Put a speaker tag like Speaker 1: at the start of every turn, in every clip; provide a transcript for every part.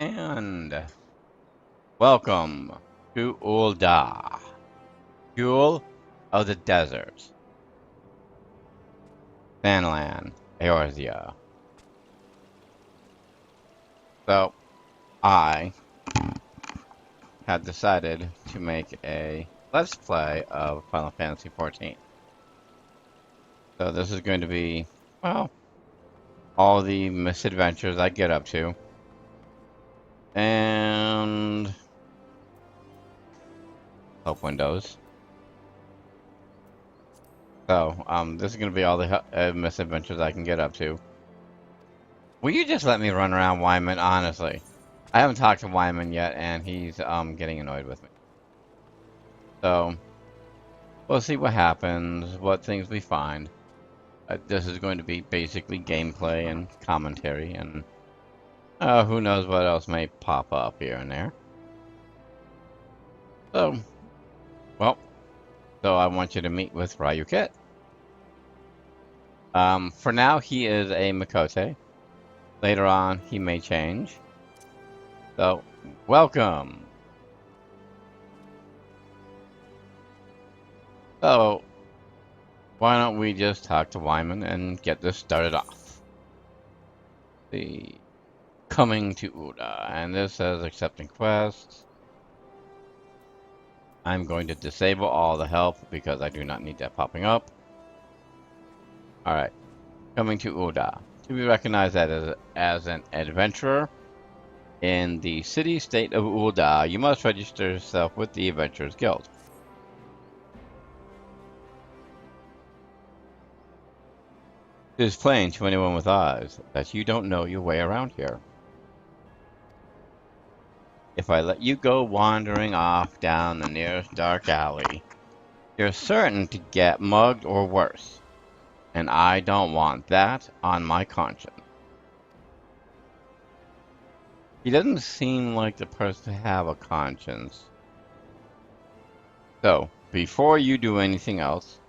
Speaker 1: and welcome to Ul'dah, Jewel of the Desert, Sandland, Eorzea. So, I have decided to make a Let's Play of Final Fantasy XIV. So this is going to be, well, all the misadventures I get up to. And help windows. So, this is going to be all the misadventures I can get up to. Will you just let me run around Wyman, honestly? I haven't talked to Wyman yet, and he's, getting annoyed with me. So, we'll see what happens, what things we find. This is going to be basically gameplay and commentary, and who knows what else may pop up here and there. So, well, I want you to meet with Ryukit. For now, he is a Mikote. Later on, he may change. So, welcome! So, why don't we just talk to Wyman and get this started off? The coming to Ul'dah, and this says accepting quests. I'm going to disable all the help because I do not need that popping up. Alright, coming to Ul'dah. To be recognized as an adventurer in the city-state of Ul'dah, you must register yourself with the Adventurers Guild. It is plain to anyone with eyes that you don't know your way around here. If I let you go wandering off down the nearest dark alley, you're certain to get mugged or worse, and I don't want that on my conscience. He doesn't seem like the person to have a conscience. So, before you do anything else,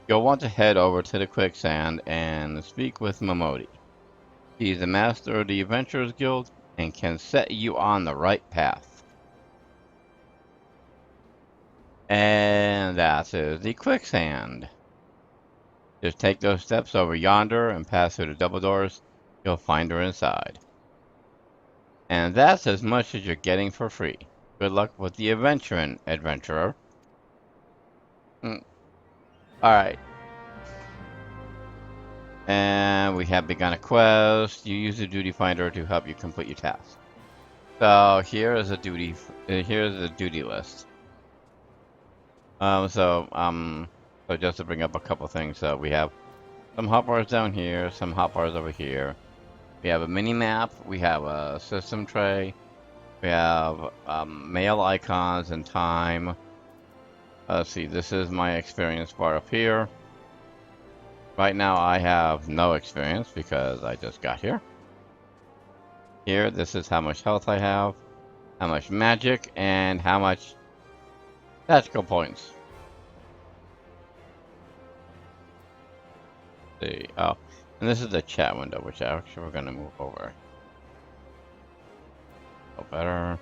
Speaker 1: you'll want to head over to the quicksand and speak with Momodi. He's the master of the Adventurers Guild and can set you on the right path. And that is the quicksand. Just take those steps over yonder and pass through the double doors. You'll find her inside. And that's as much as you're getting for free. Good luck with the adventurer. Alright. And we have begun a quest. You use the duty finder to help you complete your task. So here is a duty. Here's the duty list. So just to bring up a couple things. So we have some hotbars down here, some hotbars over here. We have a mini map. We have a system tray. We have mail icons and time. Let's see. This is my experience bar up here. Right now I have no experience because I just got here. Here, this is how much health I have, how much magic, and how much tactical points. See, oh, and this is the chat window, which actually we're gonna move over. Oh, better.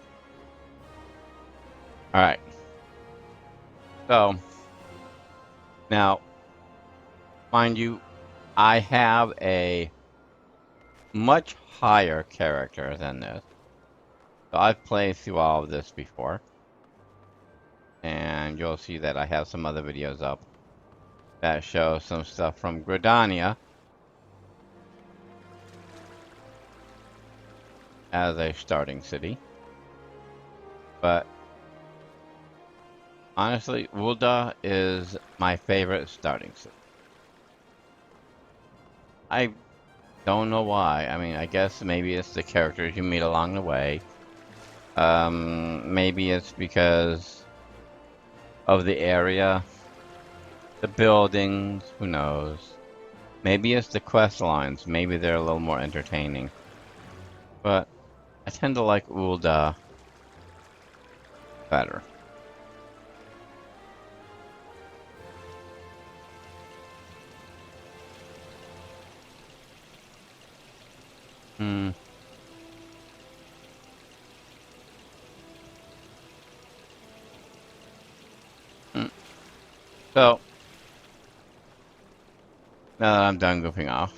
Speaker 1: Alright. So, now, mind you, I have a much higher character than this. So I've played through all of this before. And you'll see that I have some other videos up that show some stuff from Gridania as a starting city. But honestly, Ul'dah is my favorite starting city. I don't know why. I mean, I guess maybe it's the characters you meet along the way. Maybe it's because of the area, the buildings, who knows. Maybe it's the quest lines. Maybe they're a little more entertaining. But I tend to like Ul'dah better. So, now that I'm done goofing off.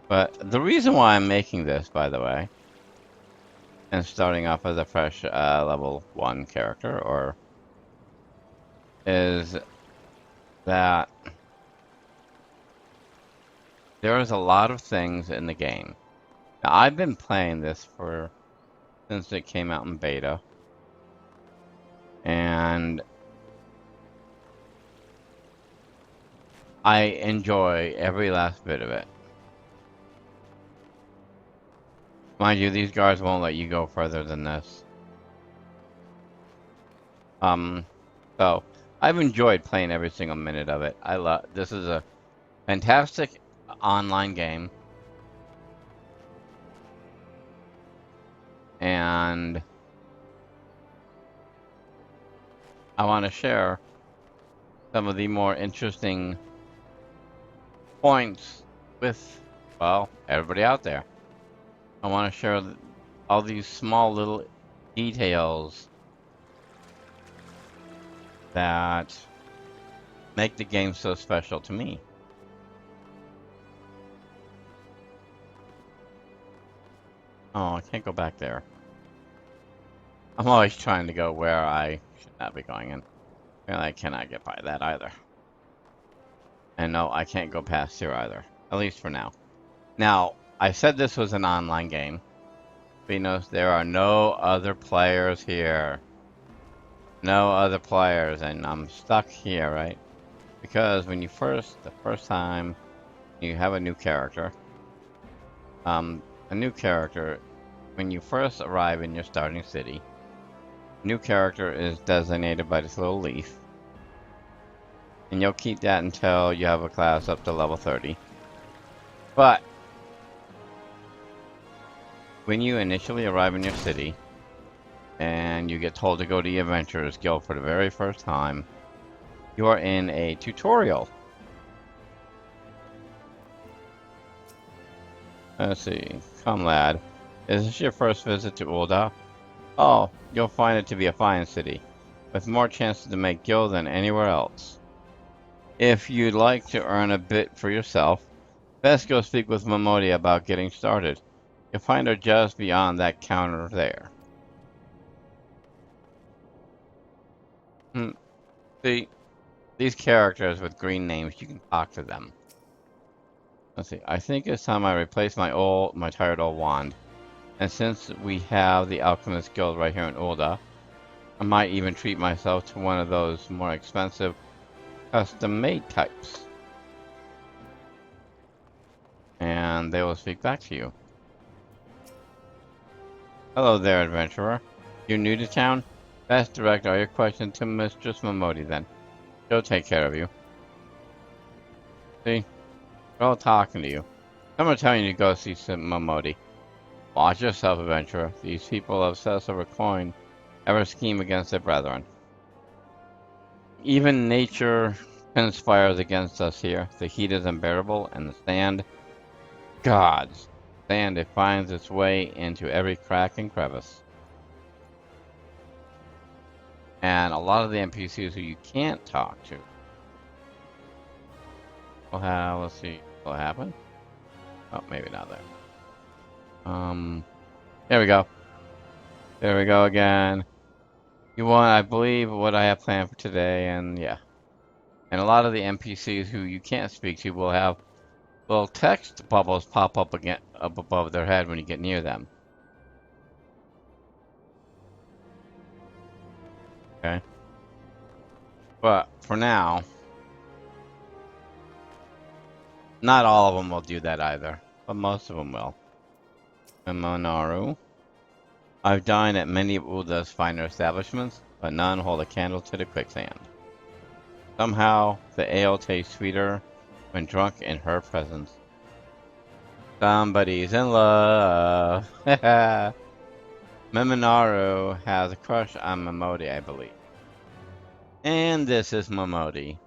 Speaker 1: But the reason why I'm making this, by the way, and starting off as a fresh level 1 character, is that there's a lot of things in the game. Now, I've been playing this since it came out in beta, and I enjoy every last bit of it. Mind you, these guards won't let you go further than this. So I've enjoyed playing every single minute of it. This is a fantastic online game, and I want to share some of the more interesting points with, well, everybody out there. I want to share all these small little details that make the game so special to me. Oh, I can't go back there. I'm always trying to go where I should not be going in. And I cannot get by that either. And no, I can't go past here either. At least for now. Now, I said this was an online game. But you notice there are no other players here. No other players, and I'm stuck here, right? Because when the first time you have a new character, when you first arrive in your starting city, new character is designated by this little leaf. And you'll keep that until you have a class up to level 30. But when you initially arrive in your city, and you get told to go to the Adventurers Guild for the very first time, you are in a tutorial. Let's see. Come, lad. Is this your first visit to Ul'dah? Oh, you'll find it to be a fine city, with more chances to make guild than anywhere else. If you'd like to earn a bit for yourself, best go speak with Momodi about getting started. You'll find her just beyond that counter there. See, these characters with green names, you can talk to them. Let's see, I think it's time I replace my tired old wand. And since we have the Alchemist Guild right here in Ul'dah, I might even treat myself to one of those more expensive custom-made types. And they will speak back to you. Hello there, adventurer. You're new to town? Best direct all your questions to Mistress Momodi then. She'll take care of you. See? They're all talking to you. Some are telling you to go see Momodi. Watch yourself, adventurer. These people obsessed over coin ever scheme against their brethren. Even nature conspires against us here. The heat is unbearable, and the sand... Gods! Sand, it finds its way into every crack and crevice. And a lot of the NPCs who you can't talk to will have... Let's see. Will it happen? Oh, maybe not there. There we go. There we go again. You want, I believe, what I have planned for today, and yeah. And a lot of the NPCs who you can't speak to will have little text bubbles pop up again up above their head when you get near them. Okay. But for now, not all of them will do that either, but most of them will. Monaru. I've dined at many of Ul'dah's finer establishments, but none hold a candle to the quicksand. Somehow, the ale tastes sweeter when drunk in her presence. Somebody's in love. Monaru has a crush on Momodi, I believe. And this is Momodi.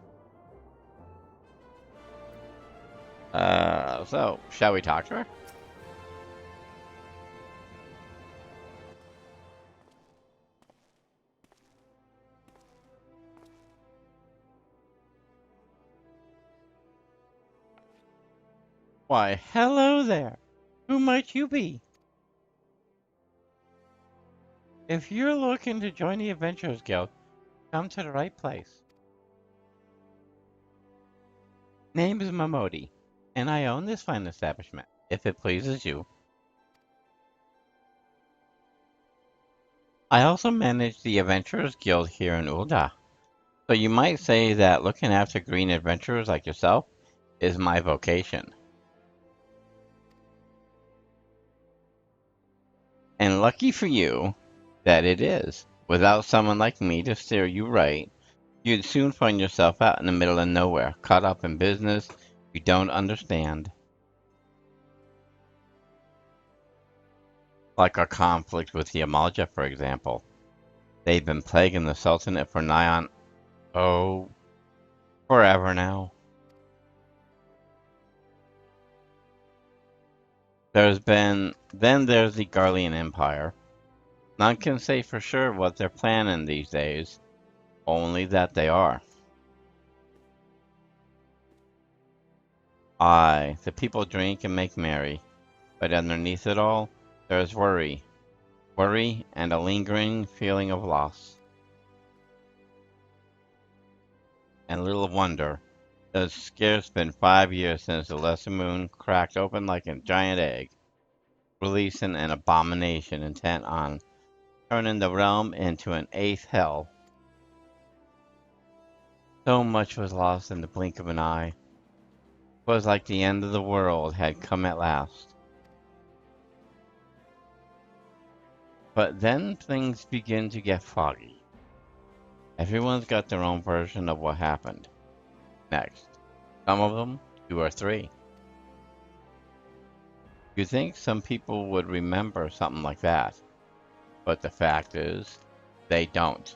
Speaker 1: So, shall we talk to her? Why, hello there. Who might you be? If you're looking to join the Adventurers Guild, come to the right place. Name is Mamodi, and I own this fine establishment, if it pleases you. I also manage the Adventurers Guild here in Ulda, so you might say that looking after green adventurers like yourself is my vocation. And lucky for you that it is. Without someone like me to steer you right, you'd soon find yourself out in the middle of nowhere, caught up in business you don't understand. Like our conflict with the Amalja, for example. They've been plaguing the Sultanate for nigh on, oh, forever now. There's the Garlean Empire. None can say for sure what they're planning these days, only that they are. Aye, the people drink and make merry, but underneath it all, there's worry. Worry and a lingering feeling of loss. And little wonder, it's scarce been 5 years since the lesser moon cracked open like a giant egg, releasing an abomination intent on turning the realm into an eighth hell. So much was lost in the blink of an eye. 'Twas like the end of the world had come at last. But then things begin to get foggy. Everyone's got their own version of what happened next. Some of them 2 or 3. You'd think some people would remember something like that, but the fact is, they don't.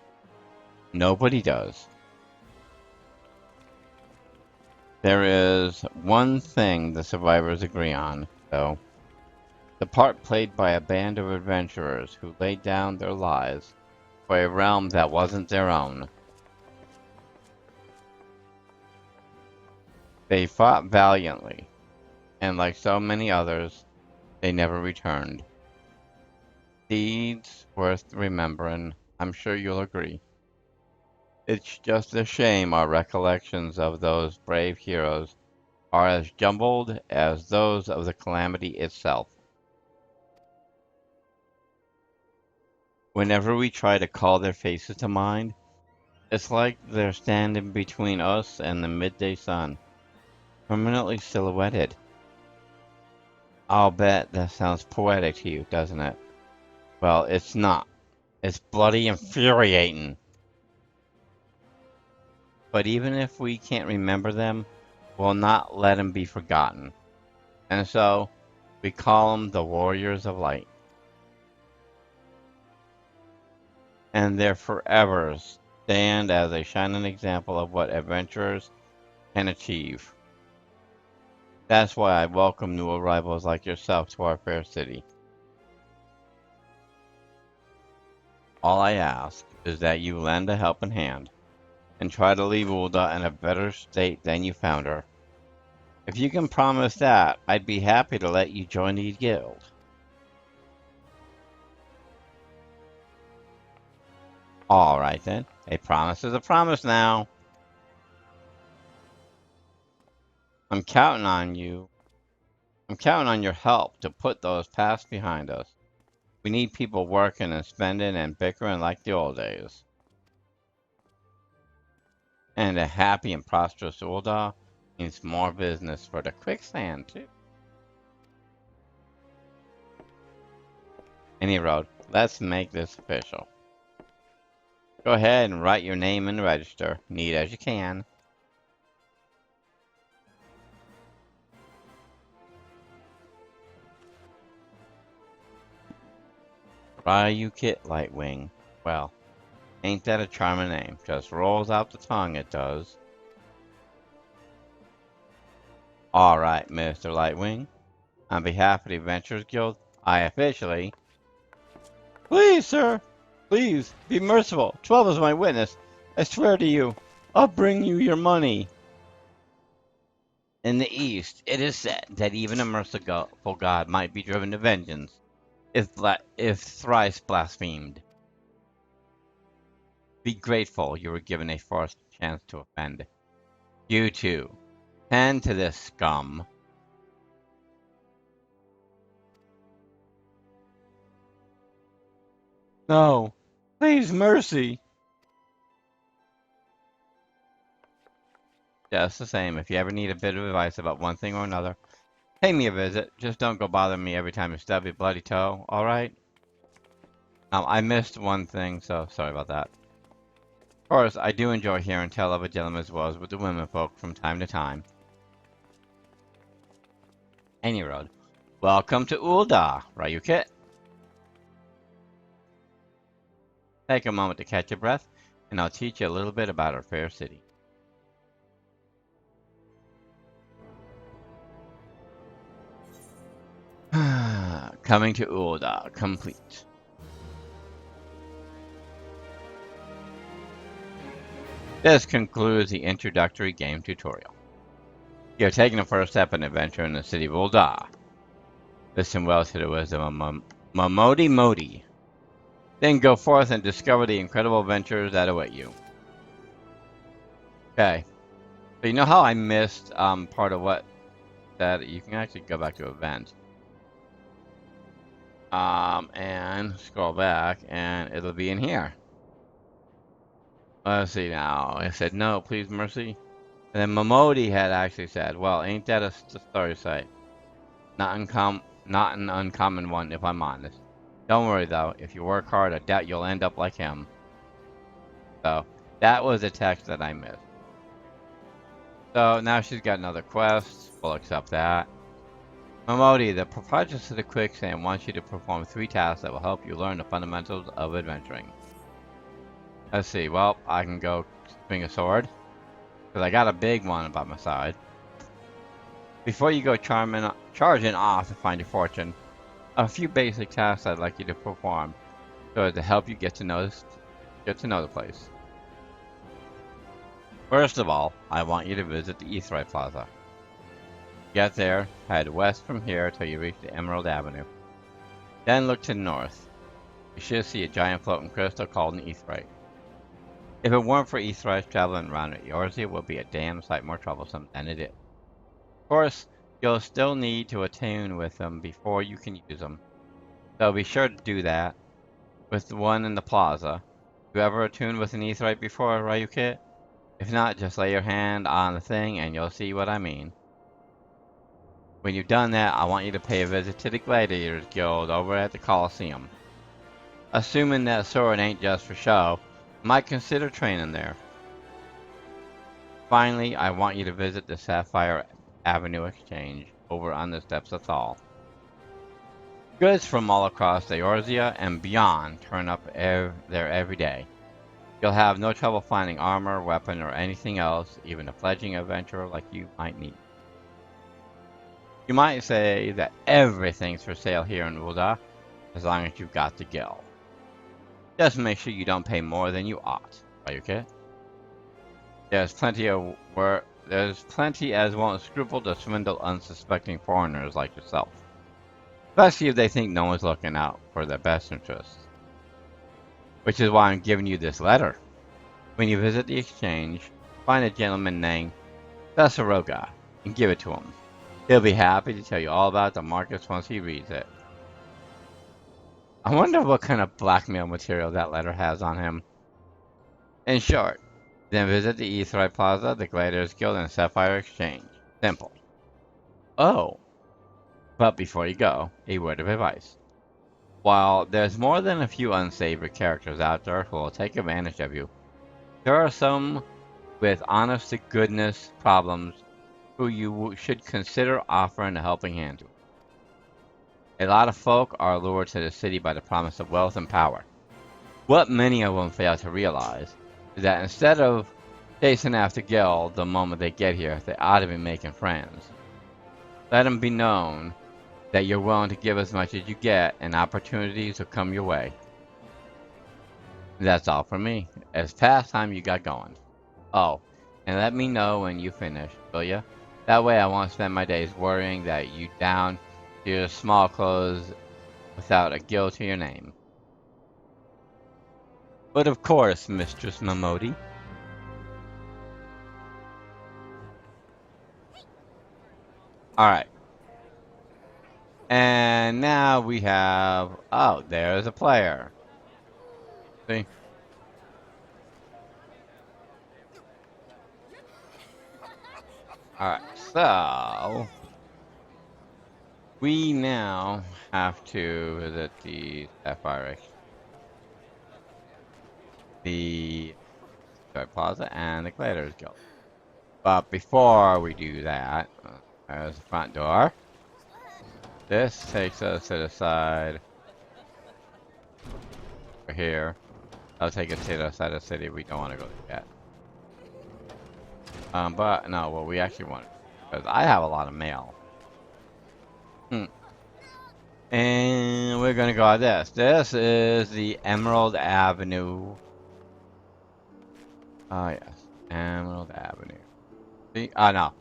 Speaker 1: Nobody does. There is one thing the survivors agree on, though. The part played by a band of adventurers who laid down their lives for a realm that wasn't their own. They fought valiantly, and like so many others, they never returned. Deeds worth remembering, I'm sure you'll agree. It's just a shame our recollections of those brave heroes are as jumbled as those of the calamity itself. Whenever we try to call their faces to mind, it's like they're standing between us and the midday sun, permanently silhouetted. I'll bet that sounds poetic to you, doesn't it? Well, it's not. It's bloody infuriating. But even if we can't remember them, we'll not let them be forgotten. And so, we call them the Warriors of Light. And their forever stand as a shining example of what adventurers can achieve. That's why I welcome new arrivals like yourself to our fair city. All I ask is that you lend a helping hand and try to leave Ulda in a better state than you found her. If you can promise that, I'd be happy to let you join the guild. All right then, a promise is a promise now. I'm counting on you. I'm counting on your help to put those past behind us. We need people working and spending and bickering like the old days. And a happy and prosperous Ulda means more business for the quicksand too. Any road, let's make this official. Go ahead and write your name in the register, neat as you can. Ryukit Lightwing. Well, ain't that a charming name? Just rolls out the tongue, it does. Alright, Mr. Lightwing. On behalf of the Adventurers Guild, I officially... Please, sir! Please, be merciful. 12 is my witness. I swear to you, I'll bring you your money. In the East, it is said that even a merciful god might be driven to vengeance if thrice blasphemed. Be grateful you were given a first chance to offend. You too. Tend to this scum. No. Please, mercy. Just the same, if you ever need a bit of advice about one thing or another, pay me a visit. Just don't go bother me every time you stub your bloody toe, alright? I missed one thing, so sorry about that. Of course, I do enjoy hearing tell of a gentleman's woes with the women folk from time to time. Any road. Welcome to Ul'dah, Ryukit. Take a moment to catch your breath, and I'll teach you a little bit about our fair city. Coming to Ul'dah, complete. This concludes the introductory game tutorial. You have taken the first step in adventure in the city of Ul'dah. Listen well to the wisdom of Mamodi Modi. Then go forth and discover the incredible adventures that await you. Okay. So you know how I missed part of what that you can actually go back to event. And scroll back and it'll be in here. Let's see now. I said no, please mercy. And then Mamodi had actually said, well, ain't that a story site? Not an uncommon one, if I'm honest. Don't worry, though. If you work hard, I doubt you'll end up like him. So, that was a text that I missed. So, now she's got another quest. We'll accept that. Mamodi, the proprietress of the quicksand, wants you to perform 3 tasks that will help you learn the fundamentals of adventuring. Let's see. Well, I can go swing a sword, because I got a big one by my side. Before you go charging off to find your fortune, a few basic tasks I'd like you to perform so as to help you get to know the place. First of all, I want you to visit the XIV Plaza. Get there, head west from here till you reach the Emerald Avenue. Then look to the north. You should see a giant floating crystal called an XIV. If it weren't for XIVs traveling around it, Eorzea would be a damn sight more troublesome than it is. Of course, you'll still need to attune with them before you can use them. So be sure to do that with the one in the plaza. You ever attuned with an XIV before, Ryukit? If not, just lay your hand on the thing and you'll see what I mean. When you've done that, I want you to pay a visit to the Gladiators Guild over at the Coliseum. Assuming that sword ain't just for show, might consider training there. Finally, I want you to visit the Sapphire Avenue Exchange over on the steps of Thal. Goods from all across the Eorzea and beyond turn up there every day. You'll have no trouble finding armor, weapon, or anything else, even a fledgling adventurer like you might need. You might say that everything's for sale here in Ul'dah, as long as you've got the gil. Just make sure you don't pay more than you ought, okay? There's plenty as won't scruple to swindle unsuspecting foreigners like yourself. Especially if they think no one's looking out for their best interests. Which is why I'm giving you this letter. When you visit the exchange, find a gentleman named Thessaroga and give it to him. He'll be happy to tell you all about the markets once he reads it. I wonder what kind of blackmail material that letter has on him. In short, then visit the XIV Plaza, the Gladiators Guild, and Sapphire Exchange. Simple. Oh. But before you go, a word of advice. While there's more than a few unsavory characters out there who will take advantage of you, there are some with honest-to-goodness problems who you should consider offering a helping hand to. A lot of folk are lured to the city by the promise of wealth and power. What many of them fail to realize is that instead of chasing after gil the moment they get here, they ought to be making friends. Let them be known that you're willing to give as much as you get and opportunities will come your way. That's all from me. It's past time you got going. Oh, and let me know when you finish, will ya? That way I won't spend my days worrying that you down to your small clothes without a gill to your name. But of course, Mistress Momodi. Alright. And now we have... Oh, there's a player. See? Alright, so... We now have to visit the Sapphire... the Plaza and the Gladiators Guild. But before we do that, there's the front door. This takes us to the side over here. I'll take us to the side of the city we don't want to go yet. But no, what we actually want, because I have a lot of mail. And we're gonna go at this. This is the Emerald Avenue. Oh yes, Emerald Avenue. See? Oh no,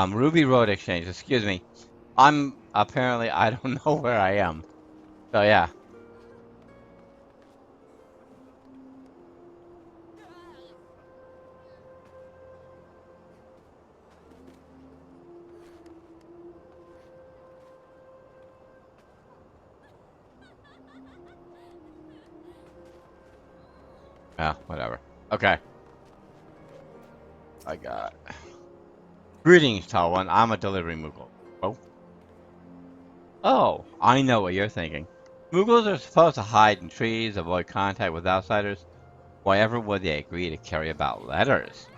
Speaker 1: Ruby Road Exchange. Excuse me. Apparently I don't know where I am. So yeah. Yeah, whatever. Okay. I got. Greetings, tall one. I'm a delivery Moogle. Oh. Oh, I know what you're thinking. Moogles are supposed to hide in trees, avoid contact with outsiders. Why ever would they agree to carry about letters?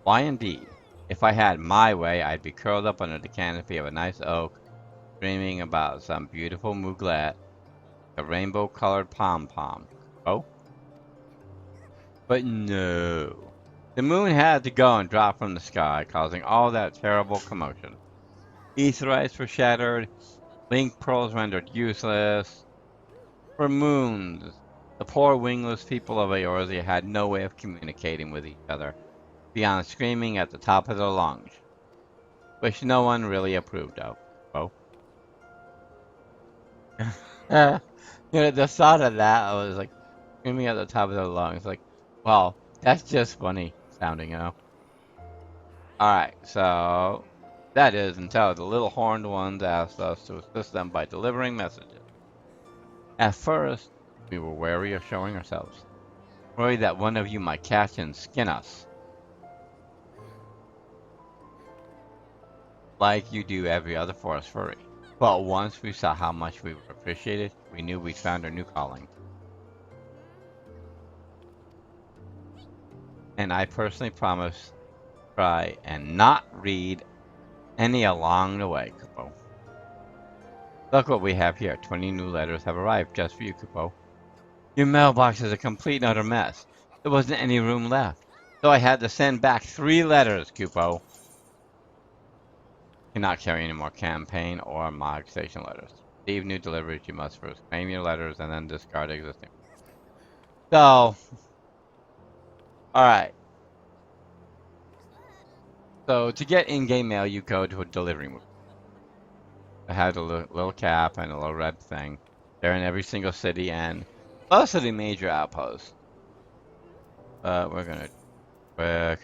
Speaker 1: Why indeed? If I had my way, I'd be curled up under the canopy of a nice oak, dreaming about some beautiful Mooglet, a rainbow-colored pom-pom. Oh? But no. The moon had to go and drop from the sky, causing all that terrible commotion. Aetherites were shattered, link pearls rendered useless. For moons, the poor wingless people of Eorzea had no way of communicating with each other, beyond screaming at the top of their lungs, which no one really approved of. Oh. The thought of that, I was like, screaming at the top of their lungs, like, well, that's just funny sounding, you know? Alright, so that is until the little horned ones asked us to assist them by delivering messages. At first, we were wary of showing ourselves, worried that one of you might catch and skin us, like you do every other forest furry. But once we saw how much we were appreciated, we knew we'd found our new calling. And I personally promise to try and not read any along the way, Kupo. Look what we have here. 20 new letters have arrived just for you, Kupo. Your mailbox is a complete and utter mess. There wasn't any room left, so I had to send back 3 letters, Kupo. Cannot carry any more campaign or mod station letters. To receive new deliveries, you must first claim your letters and then discard existing. So, alright. So, to get in-game mail, you go to a delivery move. It has a little cap and a little red thing. They're in every single city and most of the major outposts. But we're gonna quick.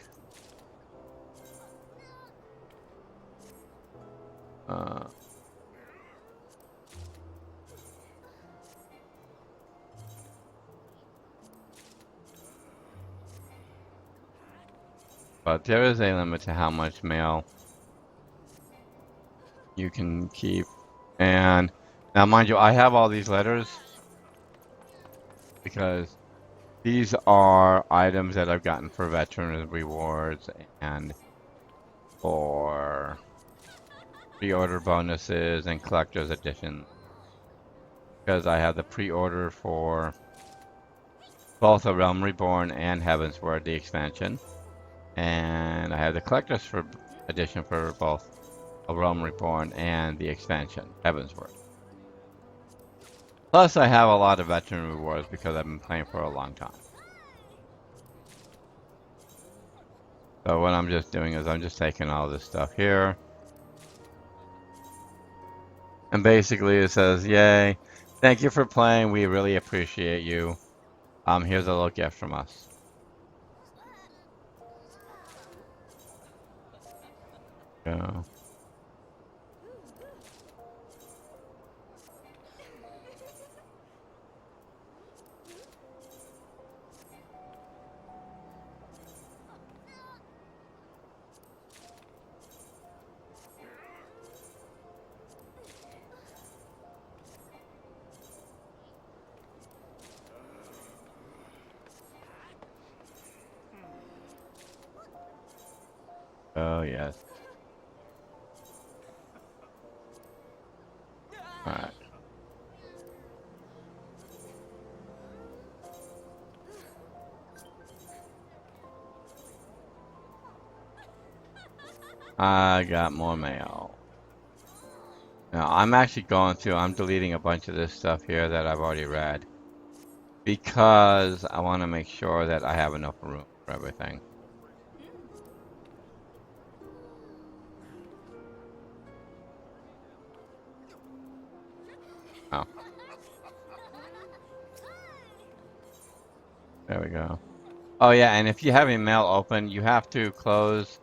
Speaker 1: But there is a limit to how much mail you can keep. And now, mind you, I have all these letters because these are items that I've gotten for veteran rewards and for pre-order bonuses and collector's edition. Because I have the pre-order for both A Realm Reborn and Heavensward, the expansion. And I have the collector's edition for both A Realm Reborn and the expansion, Heavensward. Plus, I have a lot of veteran rewards because I've been playing for a long time. So what I'm just doing is I'm just taking all this stuff here. And basically it says, yay, thank you for playing. We really appreciate you. Here's a little gift from us. Go. Oh, yes. Alright. I got more mail. Now, I'm actually going through, I'm deleting a bunch of this stuff here that I've already read. Because I want to make sure that I have enough room for everything. Oh. There we go. Oh yeah, and if you have your mail open, you have to close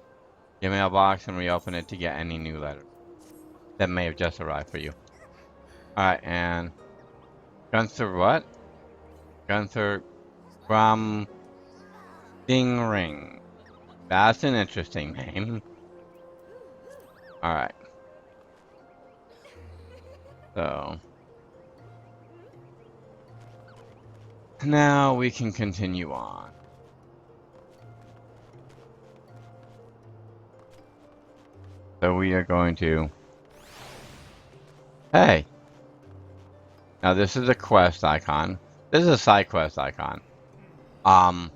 Speaker 1: your mailbox and reopen it to get any new letters that may have just arrived for you. Alright, and Gunther what? Gunther Grom Ding Ring. That's an interesting name. Alright. So now we can continue on. So we are going to... Hey! Now this is a quest icon. This is a side quest icon. Dr.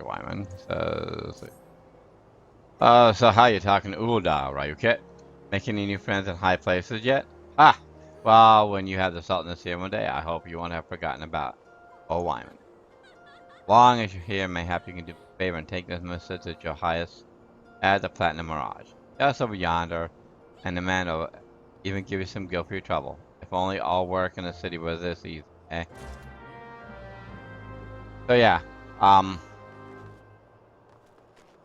Speaker 1: Wyman says... so how you talking to Ulda, Ryuket? Making any new friends in high places yet? Ah! Well, when you have the Sultaness here one day, I hope you won't have forgotten about old Wyman. Long as you're here, mayhap you can do me a favor and take this message to your highest at the Platinum Mirage. Just over yonder, and the man will even give you some guilt for your trouble. If only all work in the city was this easy, eh? So yeah,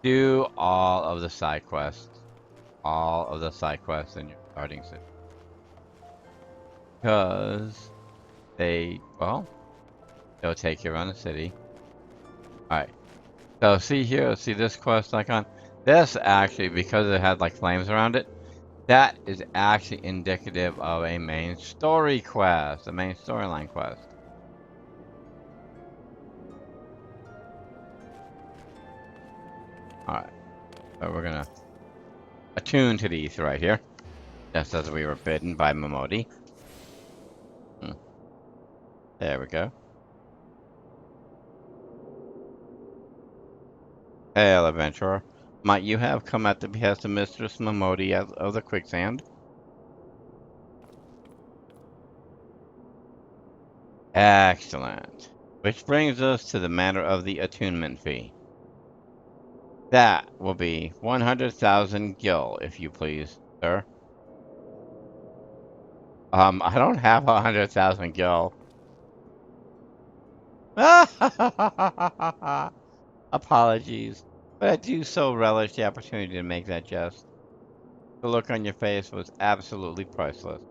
Speaker 1: do all of the side quests. All of the side quests in your starting city. Because they'll take you around the city. Alright. So see here, see this quest icon? This actually, because it had like flames around it, that is actually indicative of a main story quest, a main storyline quest. Alright. So we're gonna attune to the ether right here. Just as we were bidden by Momodi. There we go. Hail, adventurer. Might you have come at the behest of Mistress Momodi of the Quicksand? Excellent. Which brings us to the matter of the attunement fee. That will be 100,000 gil, if you please, sir. I don't have 100,000 gil. Apologies, but I do so relish the opportunity to make that jest. The look on your face was absolutely priceless.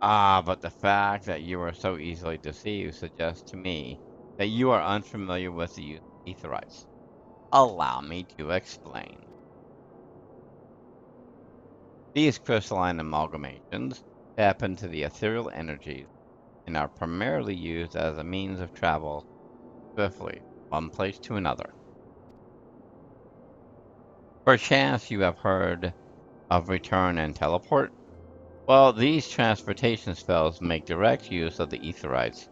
Speaker 1: Ah, but the fact that you are so easily deceived suggests to me that you are unfamiliar with the use of etherites. Allow me to explain. These crystalline amalgamations tap into the ethereal energies and are primarily used as a means of travel swiftly from one place to another. Perchance you have heard of return and teleport? Well, these transportation spells make direct use of the etherites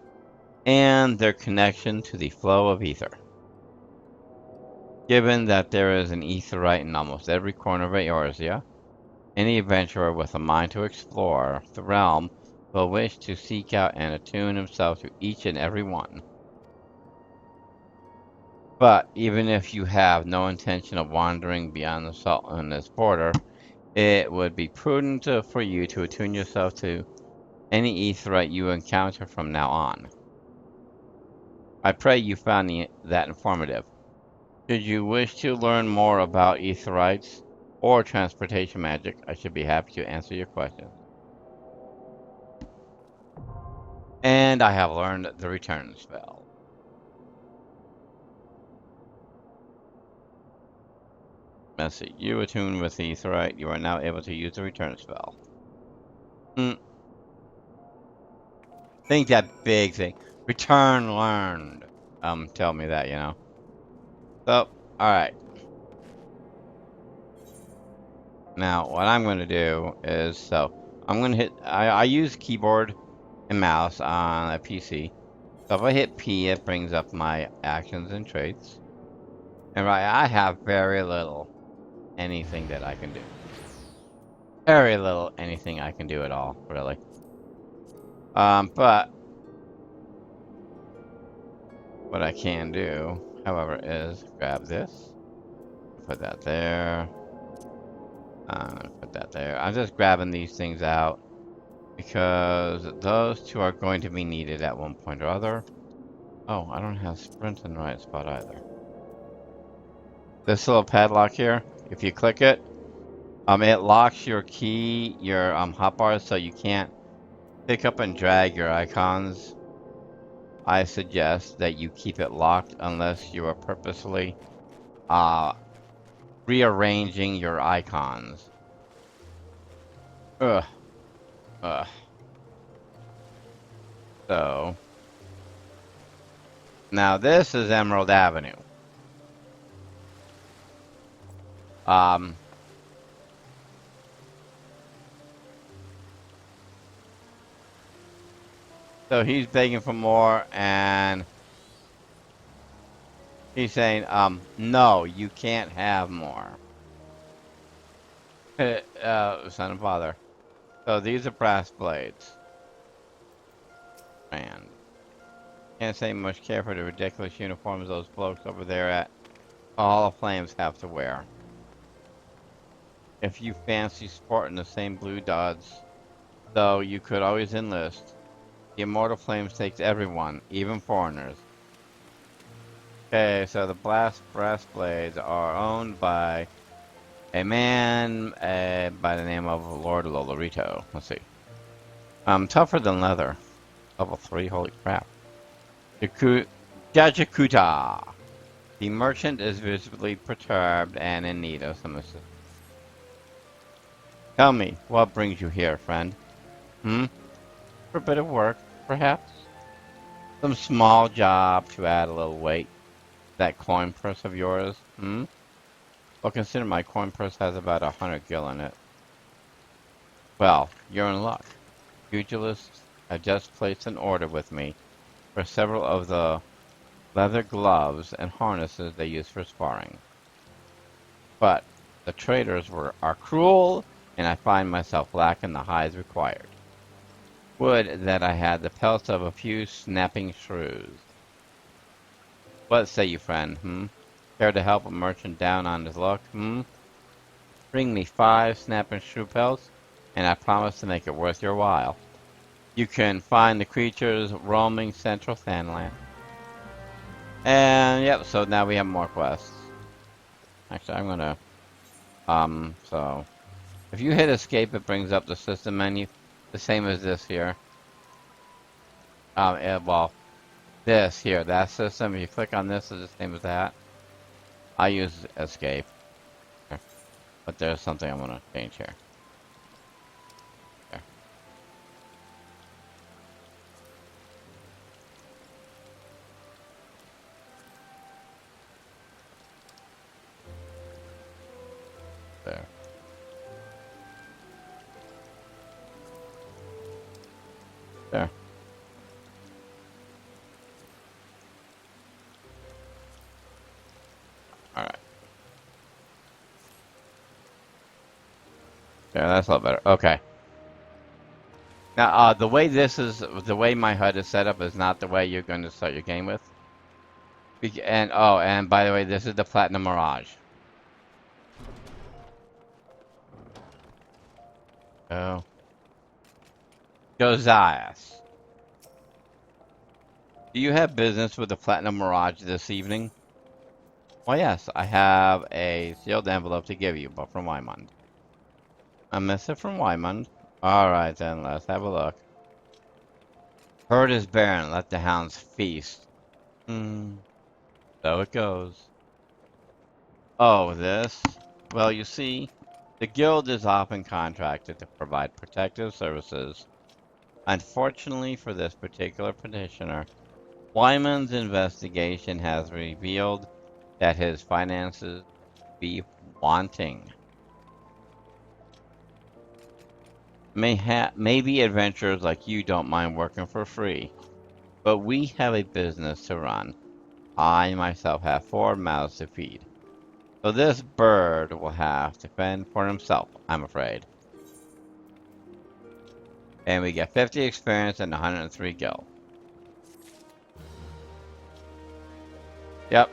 Speaker 1: and their connection to the flow of ether. Given that there is an etherite in almost every corner of Eorzea, any adventurer with a mind to explore the realm will wish to seek out and attune himself to each and every one. But even if you have no intention of wandering beyond the Sultan's border, it would be prudent for you to attune yourself to any Aetheryte you encounter from now on. I pray you found that informative. Should you wish to learn more about Aetherytes or transportation magic, I should be happy to answer your questions. And I have learned the return spell. Message. You attune with the Aetheryte. You are now able to use the return spell. Think that big thing. Return learned. Tell me that, you know. So, alright. Now, what I'm going to do is, I'm going to hit, I use keyboard and mouse on a PC. So if I hit P, it brings up my actions and traits. And right, I have very little anything that I can do. Very little anything I can do at all, really. But what I can do, however, is grab this, put that there, put that there. I'm just grabbing these things out because those two are going to be needed at one point or other. Oh, I don't have sprint in the right spot either. This little padlock here, if you click it, it locks your key, your hotbars, so you can't pick up and drag your icons. I suggest that you keep it locked unless you are purposely rearranging your icons. Ugh. So now this is Emerald Avenue. So he's begging for more, and he's saying, no, you can't have more. Son and father. So these are brass blades. Man. Can't say much care for the ridiculous uniforms those blokes over there at Hall of Flames have to wear. If you fancy sporting the same blue dots, though, you could always enlist. The Immortal Flames takes everyone, even foreigners. Okay, so the brass blades are owned by a man by the name of Lord Lolorito. Let's see. Tougher than leather. Level 3, holy crap. Jajakuta. The merchant is visibly perturbed and in need of some assistance. Tell me, what brings you here, friend? For a bit of work, perhaps? Some small job to add a little weight. That coin purse of yours, Well, consider my coin purse has about 100 gil in it. Well, you're in luck. Pugilists have just placed an order with me for several of the leather gloves and harnesses they use for sparring. But the traders are cruel, and I find myself lacking the hides required. Would that I had the pelts of a few snapping shrews. What say you, friend, Care to help a merchant down on his luck, Bring me 5 snapping shrew pelts, and I promise to make it worth your while. You can find the creatures roaming central Thanland. And, yep, so now we have more quests. Actually, I'm gonna, so, if you hit escape, it brings up the system menu, the same as this here. Well, this here, that system, if you click on this, it's the same as that. I use escape. But there's something I'm gonna change here. There. There. Alright. Yeah, that's a lot better. Okay. Now, the way my HUD is set up is not the way you're going to start your game with. And oh, and by the way, this is the Platinum Mirage. Oh. Josias. Do you have business with the Platinum Mirage this evening? Well, yes, I have a sealed envelope to give you, but from Wymond. A missive from Wymond? Alright then, let's have a look. Herd is barren, let the hounds feast. So it goes. Oh, this? Well, you see, the guild is often contracted to provide protective services. Unfortunately for this particular petitioner, Wyman's investigation has revealed that his finances be wanting. Maybe adventurers like you don't mind working for free, but we have a business to run. I myself have 4 mouths to feed. So this bird will have to fend for himself, I'm afraid. And we get 50 experience and 103 gil. Yep.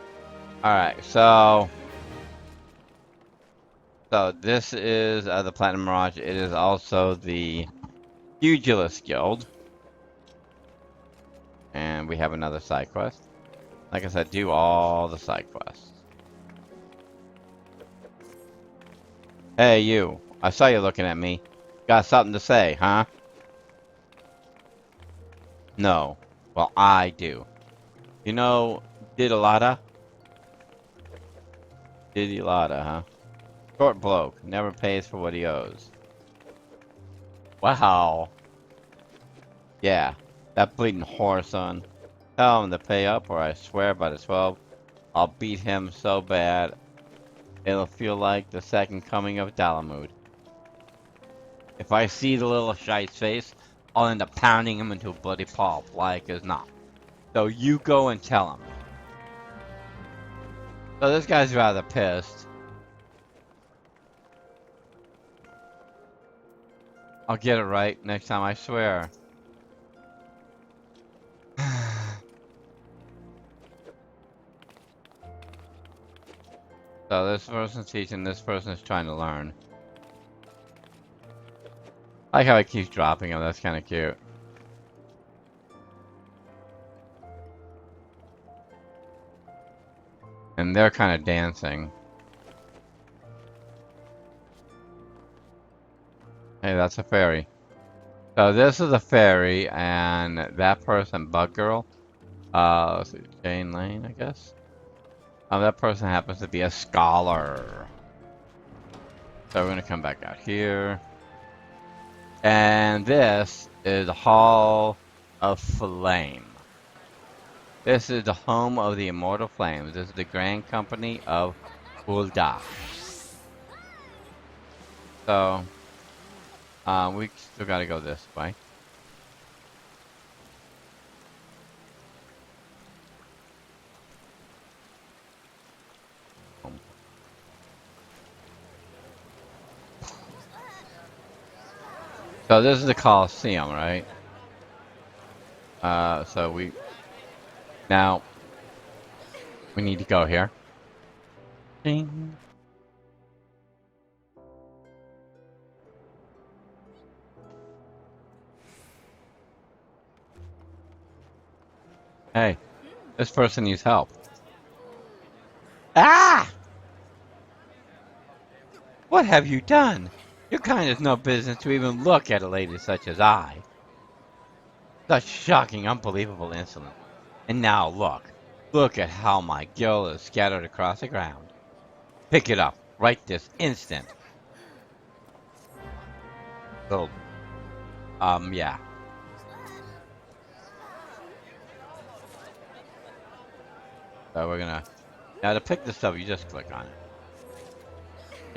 Speaker 1: Alright, so this is the Platinum Mirage. It is also the Pugilist Guild. And we have another side quest. Like I said, do all the side quests. Hey, you. I saw you looking at me. Got something to say, huh? No. Well, I do. You know, Didalada? Didilada, huh? Short bloke. Never pays for what he owes. Wow. Yeah. That bleeding whore, son. Tell him to pay up or I swear by the 12, I'll beat him so bad, it'll feel like the second coming of Dalamud. If I see the little shite's face, I'll end up pounding him into a bloody pulp, like as not. So you go and tell him. So this guy's rather pissed. I'll get it right next time, I swear. So this person's teaching, this person's trying to learn. I like how he keeps dropping him, that's kind of cute. And they're kind of dancing. Hey, that's a fairy. So this is a fairy, and that person, Bug Girl, let's see, Jane Lane, I guess. That person happens to be a scholar. So we're gonna come back out here. And this is the Hall of Flame. This is the home of the Immortal Flames. This is the Grand Company of Ul'dah. So, we still gotta go this way. So this is the Colosseum, right? So we need to go here. Ding. Hey, this person needs help. Ah! What have you done? Your kind has no business to even look at a lady such as I. Such shocking, unbelievable insolence. And now look. Look at how my gill is scattered across the ground. Pick it up, right this instant. So, yeah. So we're gonna... Now to pick this up, you just click on it.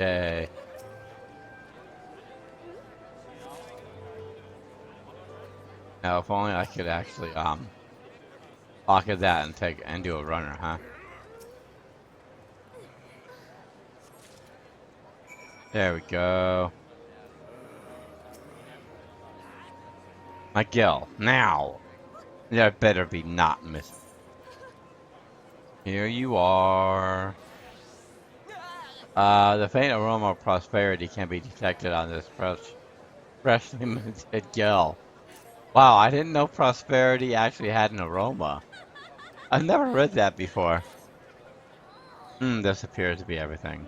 Speaker 1: Yay. Now if only I could actually, pocket that and do a runner, huh? There we go. My gill, now! There better be not miss. Here you are. The faint aroma of prosperity can be detected on this freshly minted gill. Wow, I didn't know prosperity actually had an aroma. I've never read that before. This appears to be everything.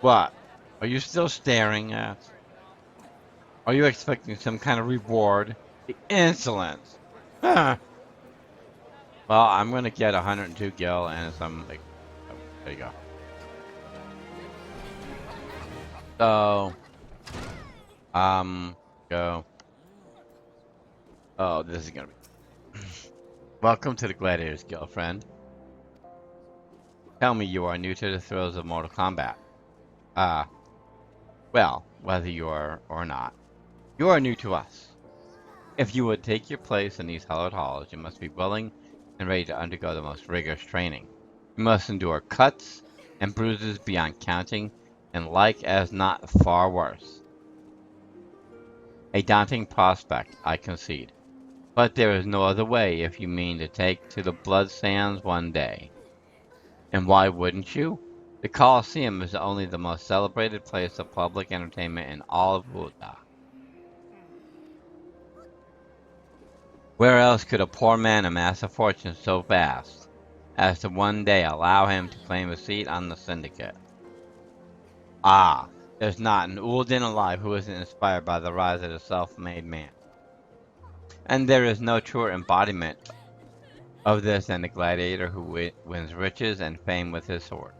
Speaker 1: What? Are you still staring at? Are you expecting some kind of reward? The insolence! Huh. Well, I'm gonna get 102 gil and some, like, oh, there you go. So, go. Oh, this is gonna be. Welcome to the Gladiators Guild, friend. Tell me you are new to the thrills of Mortal Kombat. Ah, well, whether you are or not, you are new to us. If you would take your place in these hallowed halls, you must be willing and ready to undergo the most rigorous training. You must endure cuts and bruises beyond counting, and like as not, far worse. A daunting prospect, I concede. But there is no other way if you mean to take to the blood sands one day. And why wouldn't you? The Colosseum is only the most celebrated place of public entertainment in all of Buda. Where else could a poor man amass a fortune so vast as to one day allow him to claim a seat on the syndicate? Ah, there's not an Ulden alive who isn't inspired by the rise of the self-made man. And there is no truer embodiment of this than the gladiator who wins riches and fame with his sword.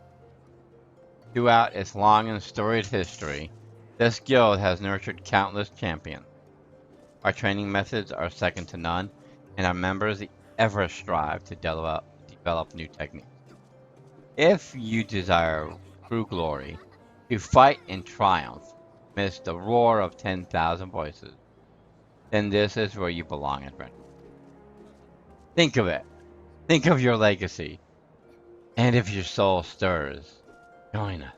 Speaker 1: Throughout its long and storied history, this guild has nurtured countless champions. Our training methods are second to none, and our members ever strive to develop new techniques. If you desire true glory, to fight in triumph amidst the roar of 10,000 voices, then this is where you belong, adventure. Think of it. Think of your legacy. And if your soul stirs, join us.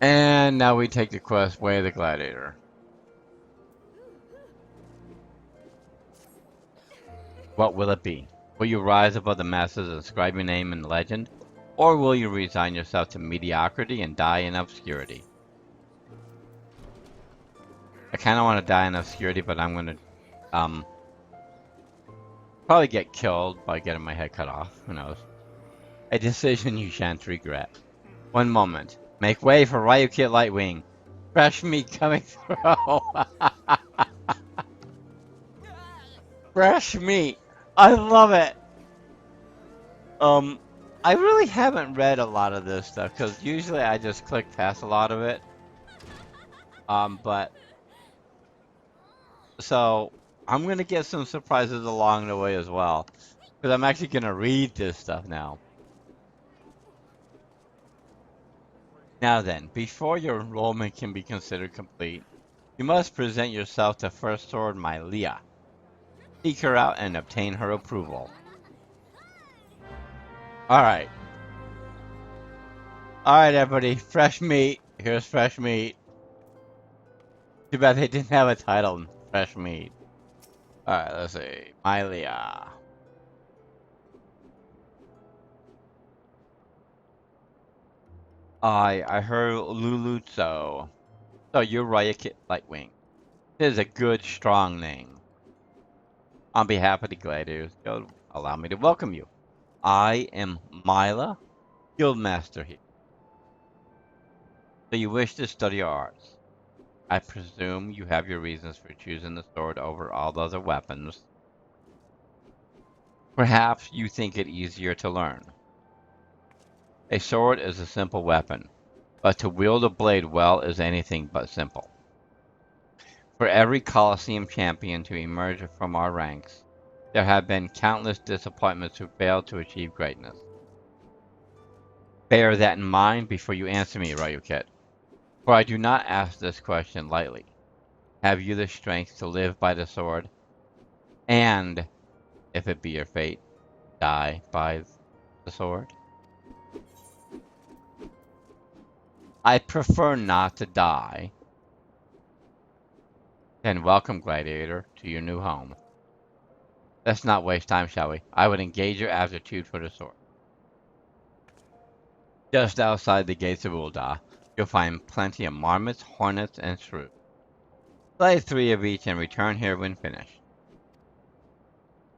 Speaker 1: And now we take the quest Way of the Gladiator. What will it be? Will you rise above the masses and inscribe your name in legend? Or will you resign yourself to mediocrity and die in obscurity? I kind of want to die in obscurity, but I'm going to probably get killed by getting my head cut off. Who knows? A decision you shan't regret. One moment. Make way for Ryukit Lightwing. Fresh meat coming through. Fresh meat. I love it. I really haven't read a lot of this stuff because usually I just click past a lot of it. But so I'm gonna get some surprises along the way as well because I'm actually gonna read this stuff now. Now then, before your enrollment can be considered complete, you must present yourself to First Sword Mylia. Seek her out and obtain her approval. Alright. Alright, everybody. Fresh meat. Here's fresh meat. Too bad they didn't have a title. Fresh meat. Alright, let's see. Mylia. I heard Lulutso. So you're Ryukit Lightwing. It is a good, strong name. On behalf of the Gladiators Guild, allow me to welcome you. I am Myla, Guildmaster here. So you wish to study arts. I presume you have your reasons for choosing the sword over all other weapons. Perhaps you think it easier to learn. A sword is a simple weapon, but to wield a blade well is anything but simple. For every Colosseum champion to emerge from our ranks, there have been countless disappointments who failed to achieve greatness. Bear that in mind before you answer me, Ryukit, for I do not ask this question lightly. Have you the strength to live by the sword, and, if it be your fate, die by the sword? I prefer not to die. Then welcome, Gladiator, to your new home. Let's not waste time, shall we? I would engage your aptitude for the sword. Just outside the gates of Ul'dah, you'll find plenty of marmots, hornets, and shrews. Slay 3 of each and return here when finished.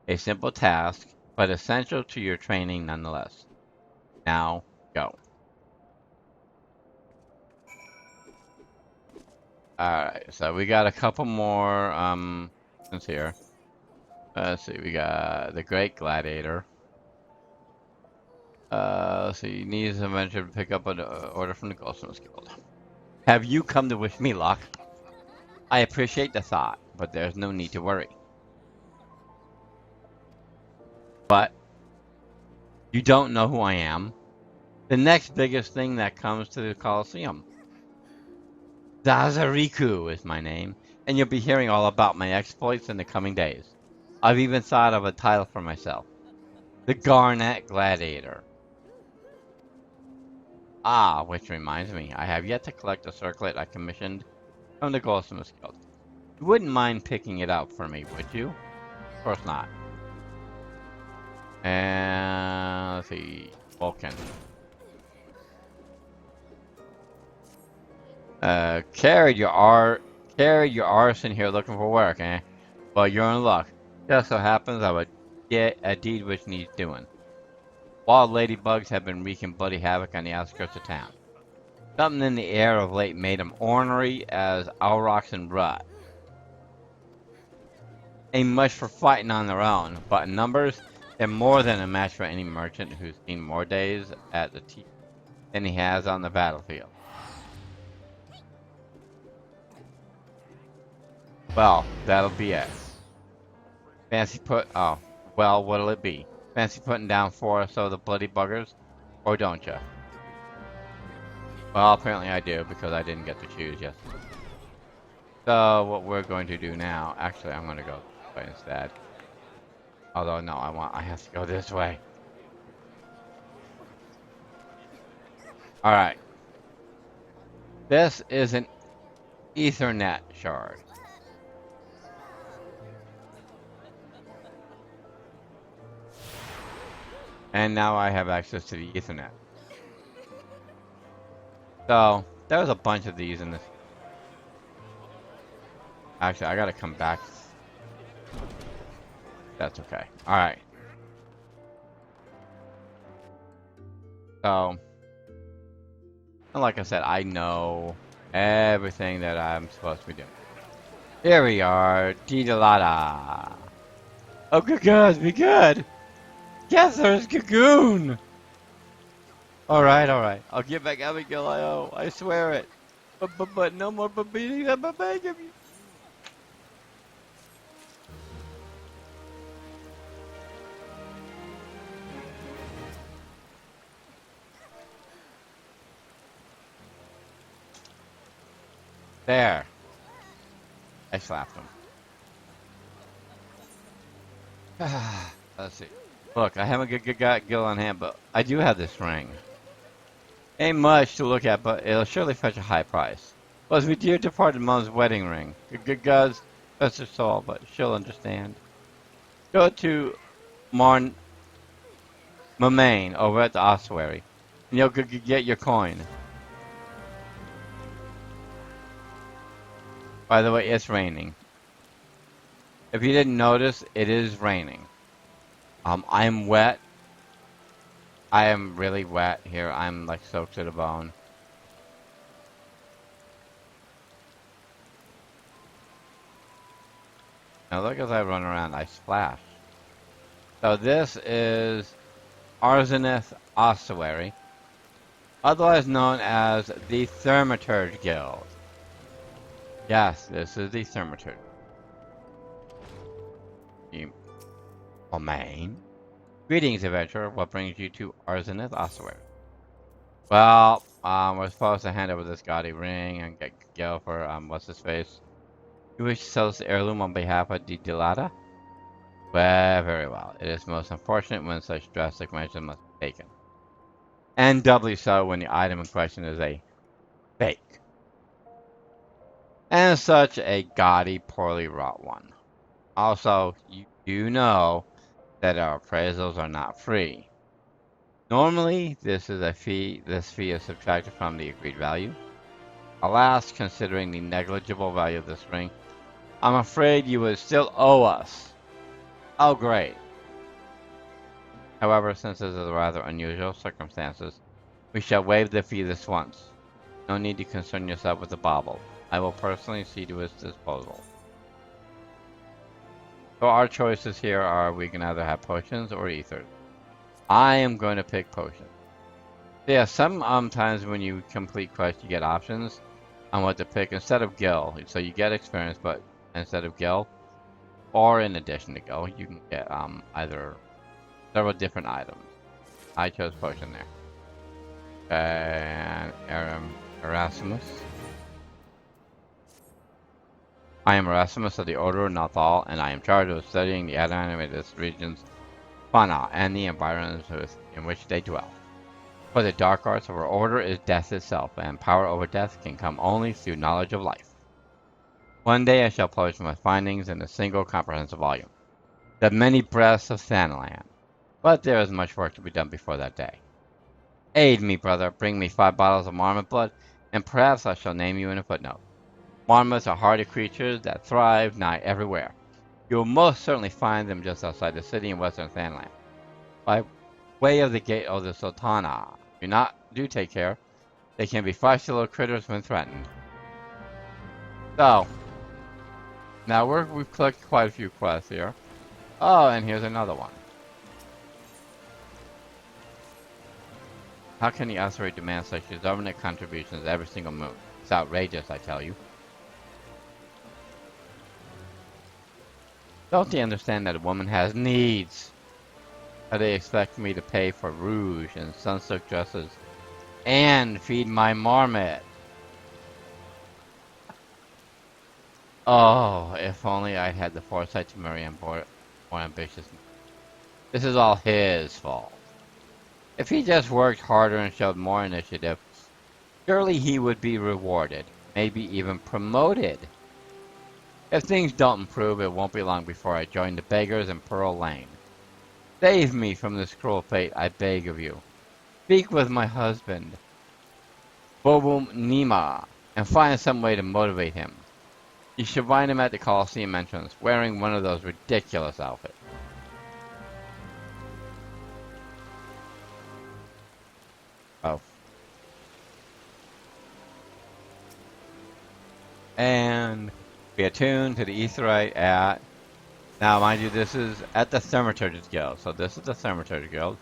Speaker 1: A simple task, but essential to your training nonetheless. Now, go. Alright, so we got a couple more options here. Let's see, we got the Great Gladiator. Let's see, needs a venture to pick up an order from the Goldsmiths Guild. Have you come to wish me luck? I appreciate the thought, but there's no need to worry. But you don't know who I am? The next biggest thing that comes to the Colosseum. Zazariku is my name, and you'll be hearing all about my exploits in the coming days. I've even thought of a title for myself. The Garnet Gladiator. Ah, which reminds me, I have yet to collect the circlet I commissioned from the Goldsmiths Guild. You wouldn't mind picking it up for me, would you? Of course not. And let's see, Vulcan. Carried your arse in here looking for work, eh? Well, you're in luck. Just so happens I would get a deed which needs doing. Wild ladybugs have been wreaking bloody havoc on the outskirts of town. Something in the air of late made them ornery as aurochs and rut. Ain't much for fighting on their own, but in numbers, they're more than a match for any merchant who's seen more days at the teeth than he has on the battlefield. Well, that'll be it. Well, what'll it be? Fancy putting down 4 or so of the bloody buggers? Or don't ya? Well, apparently I do, because I didn't get to choose yet. So, what we're going to do now... Actually, I'm going to go this way instead. Although, no, I have to go this way. Alright. This is an Ethernet shard. And now I have access to the Ethernet. So, there's a bunch of these in this. Actually, I gotta come back. That's okay. Alright. So, like I said, I know everything that I'm supposed to be doing. Here we are. Dee-da-la-da. Oh, good guys, be good. Yes, there's Gagoon! Alright. I'll get back Abigail I.O. I swear it. But no more beating them, I'm begging you. There. I slapped him. Let's see. Look, I haven't got Gil on hand, but I do have this ring. Ain't much to look at, but it'll surely fetch a high price. Was my dear departed mom's wedding ring. Good gods, best her soul, but she'll understand. Go to Mamain over at the ossuary, and you'll get your coin. By the way, it's raining. If you didn't notice, it is raining. I'm wet. I am really wet here. I'm like soaked to the bone. Now look as I run around, I splash. So this is Arzaneth Ossuary, otherwise known as the Thaumaturge Guild. Yes, this is the Thaumaturge. Main. Greetings, adventurer. What brings you to Arzaneth Ossuary? Well, we're supposed to hand over this gaudy ring and get Gil for, what's his face? You wish to sell this heirloom on behalf of the Delata? Well, very well. It is most unfortunate when such drastic measures must be taken. And doubly so when the item in question is a fake. And such a gaudy, poorly wrought one. Also, you You know that our appraisals are not free. Normally, this fee is subtracted from the agreed value. Alas, considering the negligible value of this ring, I'm afraid you would still owe us. Oh, great. However, since this is rather unusual circumstances, we shall waive the fee this once. No need to concern yourself with the bauble. I will personally see to its disposal. So our choices here are we can either have potions or ethers. I am going to pick potions. So yeah, some times when you complete quests, you get options on what to pick instead of Gil. So you get experience, but instead of Gil, or in addition to Gil, you can get either several different items. I chose potion there. And Erasmus. I am Erasmus of the Order of Nathal, and I am charged with studying the animated region's fauna and the environments in which they dwell. For the dark arts of our order is death itself, and power over death can come only through knowledge of life. One day I shall publish my findings in a single comprehensive volume, The Many Breaths of Sandland. But there is much work to be done before that day. Aid me, brother, bring me 5 bottles of marmot blood, and perhaps I shall name you in a footnote. Marmots are hardy creatures that thrive nigh everywhere. You will most certainly find them just outside the city in western Sandland. By way of the gate of the Sultana. Do take care. They can be feisty little critters when threatened. So, now we've collected quite a few quests here. Oh, and here's another one. How can the Ossuary demand such exorbitant contributions every single moon? It's outrageous, I tell you. Don't they understand that a woman has needs? How they expect me to pay for rouge and sunsilk dresses and feed my marmot? Oh, if only I'd had the foresight to marry a more ambitious man. This is all his fault. If he just worked harder and showed more initiative, surely he would be rewarded, maybe even promoted. If things don't improve, it won't be long before I join the beggars in Pearl Lane. Save me from this cruel fate, I beg of you. Speak with my husband, Bobum Nima, and find some way to motivate him. You should find him at the Coliseum entrance, wearing one of those ridiculous outfits. Oh. And be attuned to the Aetherite at... Now, mind you, this is at the Thaumaturge's Guild. So this is the Thaumaturge's Guild,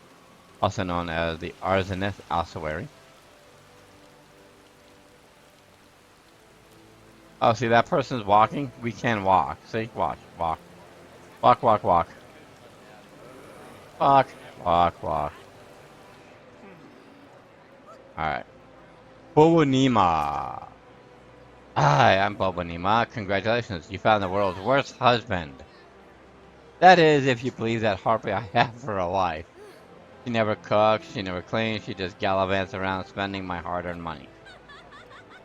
Speaker 1: also known as the Arsenic Ossuary. Oh, see, that person's walking? We can walk. See? Watch. Walk. Walk, walk, walk. Walk, walk, walk. Alright. Bobonima. Hi, I'm Bobonima. Congratulations, you found the world's worst husband. That is, if you believe that harpy I have for a wife. She never cooks, she never cleans, she just gallivants around spending my hard-earned money.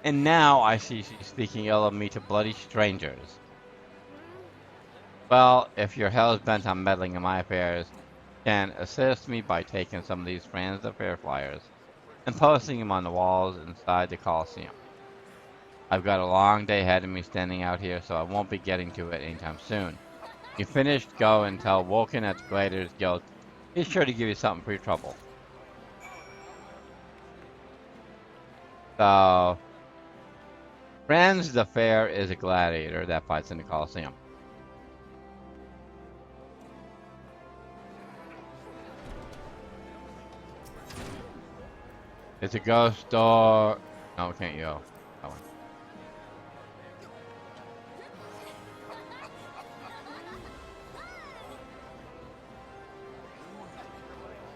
Speaker 1: And now I see she's speaking ill of me to bloody strangers. Well, if you're hell-bent on meddling in my affairs, you can assist me by taking some of these Friends of Fair flyers and posting them on the walls inside the Coliseum. I've got a long day ahead of me standing out here, so I won't be getting to it anytime soon. You finished, go and tell Woken at the Gladiators Guild. He's sure to give you something pre-trouble. So, Friends the Fair is a gladiator that fights in the Coliseum. It's a ghost door. No, can't you go? That one.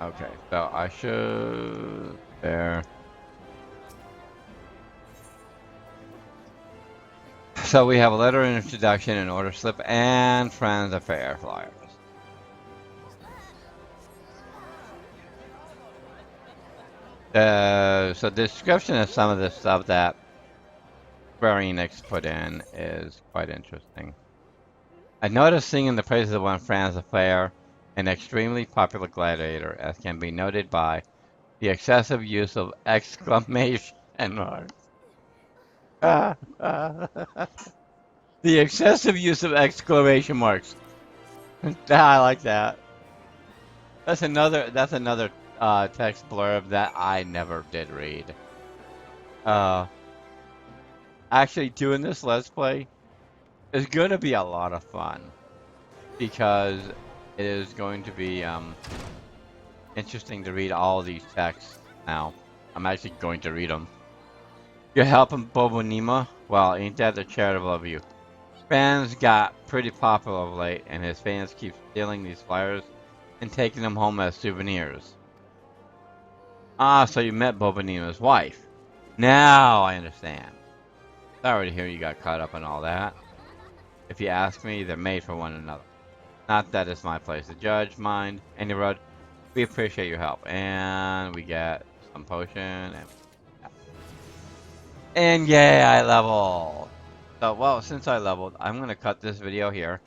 Speaker 1: Okay, so I should... There. So we have a letter of introduction, an order slip, and Friends of Fair flyers. So the description of some of the stuff that Square Enix put in is quite interesting. I noticed singing the praises of one Franz the Fair, an extremely popular gladiator, as can be noted by the excessive use of exclamation marks. The excessive use of exclamation marks. I like that. That's another text blurb that I never did read. Uh, Actually doing this Let's Play is gonna be a lot of fun because it is going to be interesting to read all these texts now. I'm actually going to read them. You're helping Bobonima? Well, ain't that the charitable of you? Fans got pretty popular of late, and his fans keep stealing these flyers and taking them home as souvenirs. Ah, so you met Bobonima's wife. Now I understand. Sorry to hear you got caught up in all that. If you ask me, they're made for one another. Not that it's my place to judge, mind. Anyway, we appreciate your help. And we get some potion. And yay, I leveled. So, well, since I leveled, I'm going to cut this video here.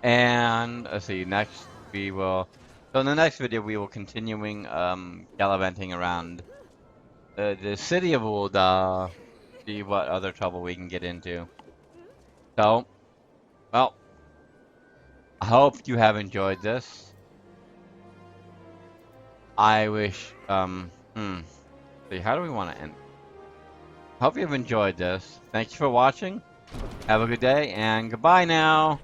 Speaker 1: And let's see, next we will... So in the next video, we will continuing gallivanting around the city of Ul'dah. See what other trouble we can get into. So, well, I hope you have enjoyed this. I wish, see, how do we want to end? Hope you've enjoyed this. Thank you for watching. Have a good day, and goodbye now.